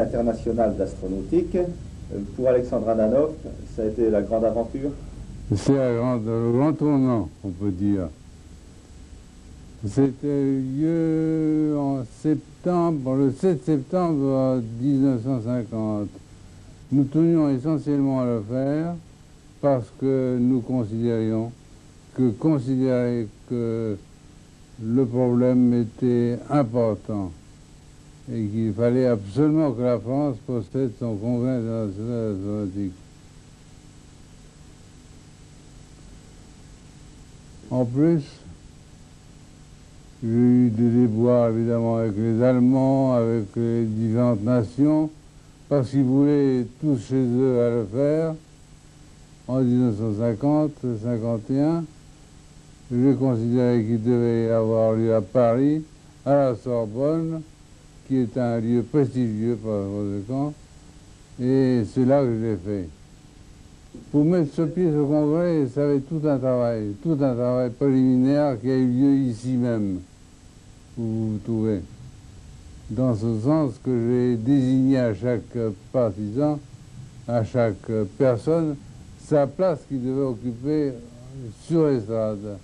international d'astronautique. Pour Alexandre Ananov, ça a été la grande aventure? C'est le grand tournant, on peut dire. C'était lieu en septembre, le 7 septembre 1950. Nous tenions essentiellement à le faire parce que nous considérions que le problème était important et qu'il fallait absolument que la France possède son congrès international astronautique. En plus, j'ai eu des déboires évidemment avec les Allemands, avec les différentes nations, parce qu'ils voulaient tous chez eux à le faire. En 1950-51, j'ai considéré qu'il devait avoir lieu à Paris, à la Sorbonne, qui est un lieu prestigieux par conséquent, et c'est là que je l'ai fait. Pour mettre sur pied ce congrès, ça avait tout un travail préliminaire qui a eu lieu ici même, où vous vous trouvez. Dans ce sens que j'ai désigné à chaque partisan, à chaque personne, sa place qu'il devait occuper sur l'estrade,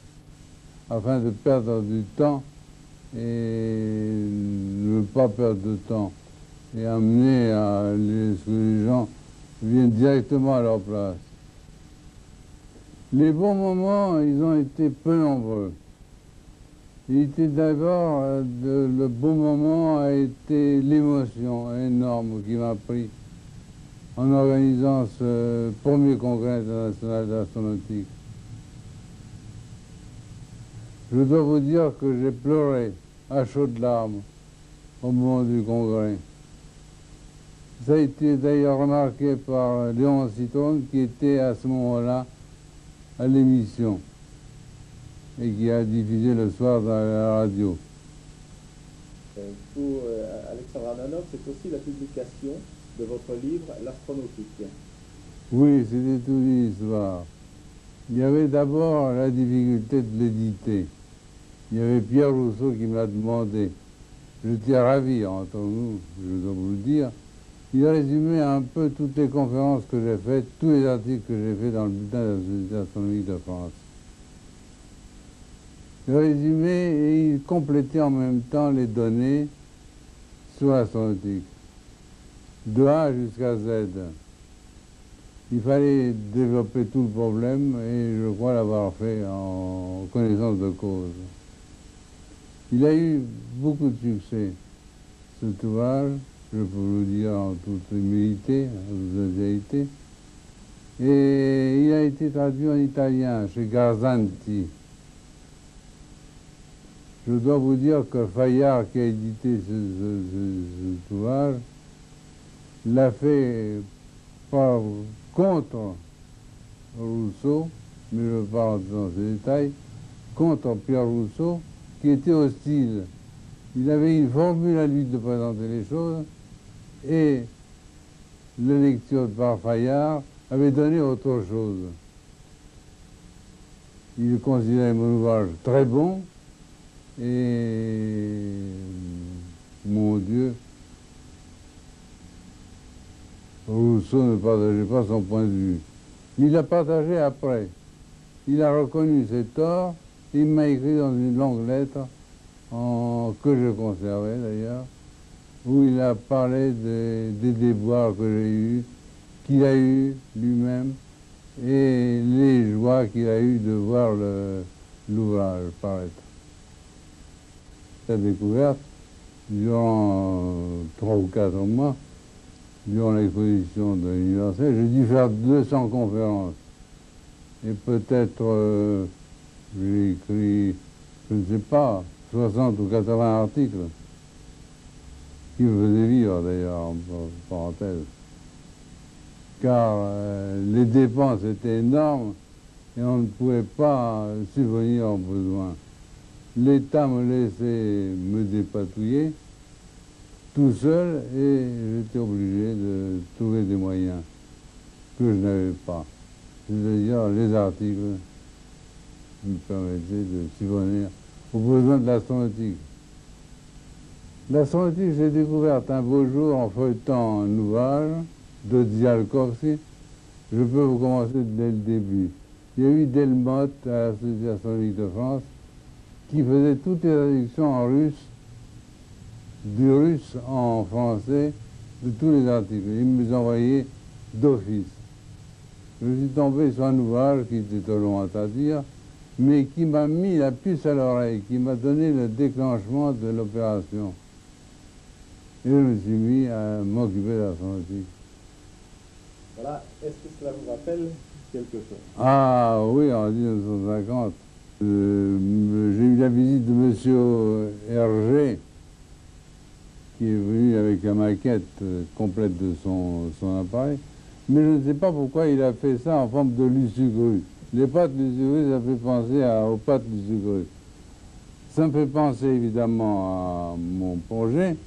afin de perdre du temps et ne pas perdre de temps, et amener à ce que les gens viennent directement à leur place. Les bons moments, ils ont été peu nombreux. Il était d'abord, le bon moment a été l'émotion énorme qui m'a pris en organisant ce premier congrès international d'astronautique. Je dois vous dire que j'ai pleuré à chaudes larmes au moment du congrès. Ça a été d'ailleurs remarqué par Léon Citrone, qui était à ce moment-là à l'émission et qui a diffusé le soir dans la radio. Pour Alexandre Ananov, c'est aussi la publication de votre livre, L'astronautique. Oui, c'était toute l'histoire. Il y avait d'abord la difficulté de l'éditer. Il y avait Pierre Rousseau qui me l'a demandé. J'étais ravi, entre nous, je dois vous le dire. Il a résumé un peu toutes les conférences que j'ai faites, tous les articles que j'ai faits dans le bulletin de la Société astronomique de France. Il résumé et il complétait en même temps les données sur l'astronautique, de A jusqu'à Z. Il fallait développer tout le problème et je crois l'avoir fait en connaissance de cause. Il a eu beaucoup de succès, cet ouvrage, je peux vous le dire en toute humilité, en toute sincérité. Et il a été traduit en italien chez Garzanti. Je dois vous dire que Fayard, qui a édité cet ouvrage, l'a fait pas contre Rousseau, mais je parle dans ces détails, contre Pierre Rousseau, qui était hostile. Il avait une formule à lui de présenter les choses, et la lecture par Fayard avait donné autre chose. Il considérait mon ouvrage très bon, et mon Dieu, Rousseau ne partageait pas son point de vue. Il l'a partagé après. Il a reconnu ses torts. Il m'a écrit dans une longue lettre, que je conservais d'ailleurs, où il a parlé des déboires que j'ai eus, qu'il a eu lui-même, et les joies qu'il a eues de voir l'ouvrage paraître. La découverte, durant 3 ou 4 mois, durant l'exposition de l'université, j'ai dû faire 200 conférences. Et peut-être, j'ai écrit, je ne sais pas, 60 ou 80 articles, qui me faisaient vivre d'ailleurs, en parenthèse. Car les dépenses étaient énormes et on ne pouvait pas subvenir aux besoins. L'État me laissait me dépatouiller tout seul et j'étais obligé de trouver des moyens que je n'avais pas. C'est-à-dire les articles qui me permettaient de subvenir aux besoins de l'astronautique. L'astronautique, j'ai découverte un beau jour en feuilletant un ouvrage de Tsiolkovsky. Je peux vous commencer dès le début. Il y a eu Delmotte à la Société astronomique de France qui faisait toutes les traductions en russe, du russe en français, de tous les articles. Il me les envoyait d'office. Je suis tombé sur un ouvrage qui était trop long à dire, mais qui m'a mis la puce à l'oreille, qui m'a donné le déclenchement de l'opération. Et je me suis mis à m'occuper de l'astronautique. Voilà, est-ce que cela vous rappelle quelque chose? Ah oui, en 1950, j'ai eu la visite de M. Hergé, qui est venu avec la maquette complète de son appareil. Mais je ne sais pas pourquoi il a fait ça en forme de lussugru. Les pattes lussugru, ça fait penser aux pattes lussugru. Ça me fait penser évidemment à mon projet,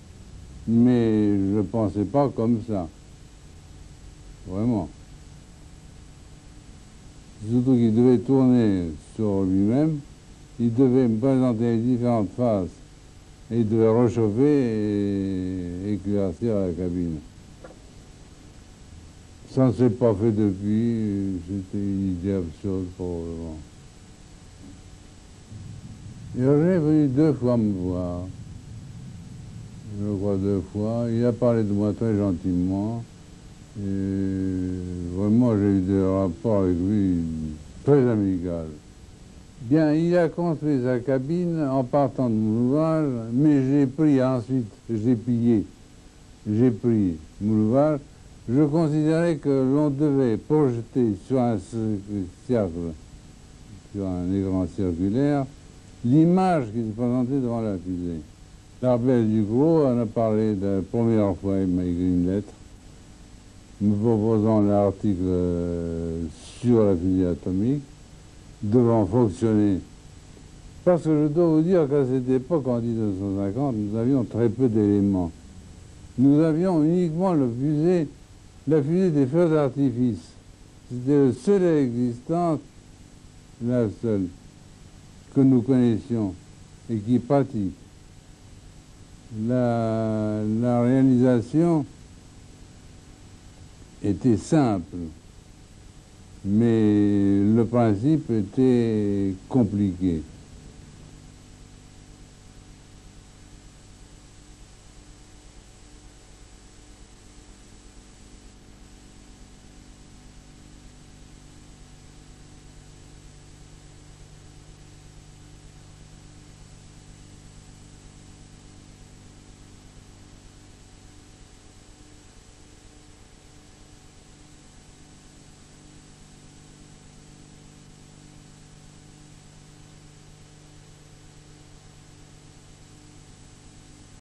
mais je ne pensais pas comme ça. Vraiment. Surtout qu'il devait tourner sur lui-même, il devait me présenter les différentes phases, et il devait réchauffer et éclaircir la cabine. Ça ne s'est pas fait depuis, c'était une idée absurde probablement. Il est venu 2 fois me voir, je crois 2 fois, il a parlé de moi très gentiment. Et vraiment, j'ai eu des rapports avec lui très amicaux. Bien, il a construit sa cabine en partant de mon ouvrage, mais j'ai pris ensuite, j'ai pris mon ouvrage. Je considérais que l'on devait projeter sur un cercle, sur un écran circulaire, l'image qui se présentait devant la fusée. L'Arbel Ducrot en a parlé de la première fois, il m'a écrit une lettre me proposant l'article sur la fusée atomique devant fonctionner. Parce que je dois vous dire qu'à cette époque, en 1950, nous avions très peu d'éléments. Nous avions uniquement la fusée des feux d'artifice. C'était le seul existant, la seule, que nous connaissions et qui est pratique. La réalisation était simple, mais le principe était compliqué.